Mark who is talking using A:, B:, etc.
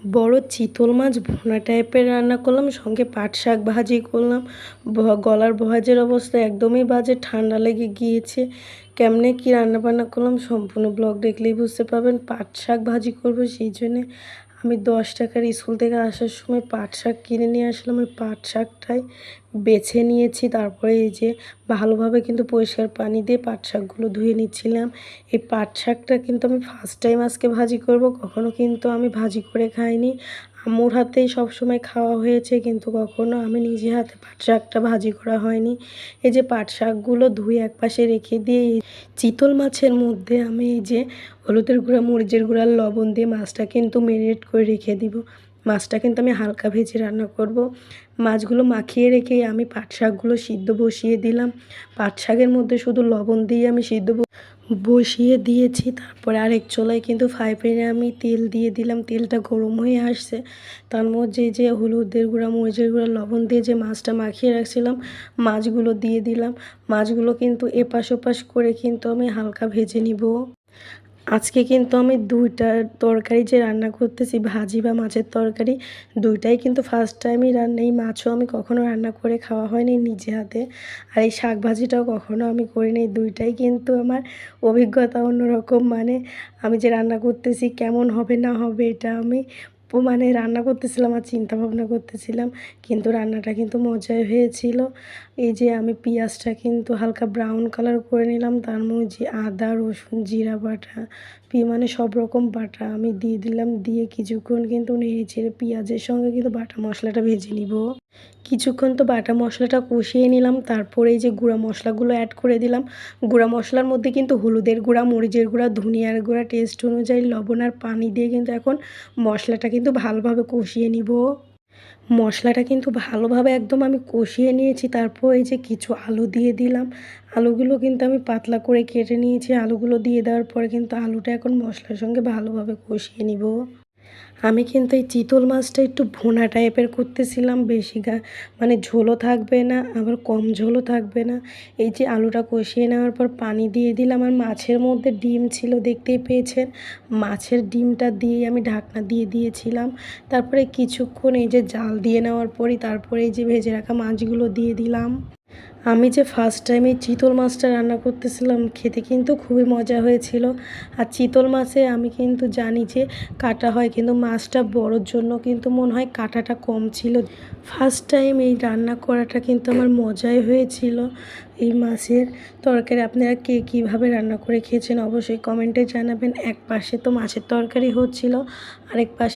A: বড় চিতল মাছ ভুনা টাইপের রান্না করলাম, সঙ্গে পাট শাক ভাজি করলাম। গলার ভয়েজের অবস্থা একদমই বাজে, ঠান্ডা লেগে গিয়েছে। কেমনে কি রান্না বান্না করলাম সম্পূর্ণ ব্লগ দেখলেই বুঝতে পারবেন। পাট শাক ভাজি করবো, সেই জন্যে আমি 10 টাকার স্কুল থেকে আসার সময় পাট শাক কিনে নিয়ে আসলাম। ওই পাট শাকটাই বেছে নিয়েছি, তারপরে এই যে ভালোভাবে কিন্তু পরিষ্কার পানি দিয়ে পাট শাকগুলো ধুয়ে নিচ্ছিলাম। এই পাট শাকটা কিন্তু আমি ফার্স্ট টাইম আজকে ভাজি করব, কখনো কিন্তু আমি ভাজি করে খাইনি। আম্মুর হাতেই সবসময় খাওয়া হয়েছে, কিন্তু কখনো আমি নিজে হাতে পাট শাকটা ভাজি করা হয়নি। এই যে পাট শাকগুলো ধুয়ে একপাশে রেখে দিয়ে চিতল মাছের মধ্যে আমি এই যে হলুদের গুঁড়া, মরিচের গুঁড়া, লবণ দিয়ে মাছটা কিন্তু ম্যারিনেট করে রেখে দিব। মাছটা কিন্তু আমি হালকা ভেজে রান্না করব। মাছগুলো মাখিয়ে রেখেই আমি পাট শাকগুলো সিদ্ধ বসিয়ে দিলাম। পাট শাকের মধ্যে শুধু লবণ দিয়ে আমি সিদ্ধ বসিয়ে দিয়েছি। তারপরে আরেক চুলায় কিন্তু ফ্রাই প্যানে আমি তেল দিয়ে দিলাম। তেলটা গরম হয়ে আসছে, তার মধ্যে যে হলুদের গুঁড়া, মরিচের গুঁড়া, লবণ দিয়ে যে মাছটা মাখিয়ে রাখছিলাম মাছগুলো দিয়ে দিলাম। মাছগুলো কিন্তু এপাশ ওপাশ করে কিন্তু আমি হালকা ভেজে নিব। আজকে কিন্তু আমি 2টা তরকারি যে রান্না করতেছি, ভাজি বা মাছের তরকারি, 2টাই কিন্তু ফার্স্ট টাইমই রান্না। এই মাছও আমি কখনো রান্না করে খাওয়া হয়নি নিজে হাতে, আর এই শাক ভাজিটাও কখনো আমি করিনি। 2টাই কিন্তু আমার অভিজ্ঞতা অন্যরকম। মানে আমি যে রান্না করতেছি কেমন হবে না হবে এটা আমি মানে রান্না করতেছিলাম আর চিন্তা ভাবনা করতেছিলাম, কিন্তু রান্নাটা কিন্তু মজাই হয়েছিল। এই যে আমি পেঁয়াজটা কিন্তু হালকা ব্রাউন কালার করে নিলাম, তার মধ্যে আদা, রসুন, জিরা বাটা, মানে সব রকম বাটা আমি দিয়ে দিলাম। দিয়ে কিছুক্ষণ কিন্তু নেড়ে চেড়ে পেঁয়াজের সঙ্গে কিন্তু বাটা মশলাটা ভেজে নিব। কিছুক্ষণ তো বাটা মশলাটা কষিয়ে নিলাম, তারপরে এই যে গুঁড়া মশলাগুলো অ্যাড করে দিলাম। গুঁড়া মশলার মধ্যে কিন্তু হলুদের গুঁড়া, মরিচের গুঁড়া, ধনিয়ার গুঁড়া, টেস্ট অনুযায়ী লবণ আর পানি দিয়ে কিন্তু এখন মশলাটা কিন্তু ভালোভাবে কষিয়ে নিব। মশলাটা কিন্তু ভালোভাবে একদম আমি কষিয়ে নিয়েছি। তারপর এই যে কিছু আলু দিয়ে দিলাম। আলুগুলো কিন্তু আমি পাতলা করে কেটে নিয়েছি। আলুগুলো দিয়ে দেওয়ার পরে কিন্তু আলুটা এখন মশলার সঙ্গে ভালোভাবে কষিয়ে নিব। আমি কিন্তু এই চিতল মাছটা একটু ভুনা টাইপের করতেছিলাম, বেশি মানে ঝোলও থাকবে না, আবার কম ঝোলও থাকবে না। এই যে আলুটা কষিয়ে নেওয়ার পর পানি দিয়ে দিলাম, আর মাছের মধ্যে ডিম ছিল দেখতেই পেয়েছেন। মাছের ডিমটা দিয়ে আমি ঢাকনা দিয়ে দিয়েছিলাম। তারপরে কিছুক্ষণ এই যে জাল দিয়ে নেওয়ার পরই তারপরে এই যে ভেজে রাখা মাছগুলো দিয়ে দিলাম। আমি যে ফার্স্ট টাইম এই চিতল মাছটা রান্না করতেছিলাম, খেতে কিন্তু খুবই মজা হয়েছিল। আর চিতল মাছে আমি কিন্তু জানি যে কাটা হয়, কিন্তু মাছটা বড়োর জন্য কিন্তু মনে হয় কাটাটা কম ছিল। ফার্স্ট টাইম এই রান্না করাটা কিন্তু আমার মজাই হয়েছিল। এই মাছের তরকারি আপনারা কে কীভাবে রান্না করে খেয়েছেন অবশ্যই কমেন্টে জানাবেন। এক পাশে তো মাছের তরকারি হচ্ছিল, আরেক পাশে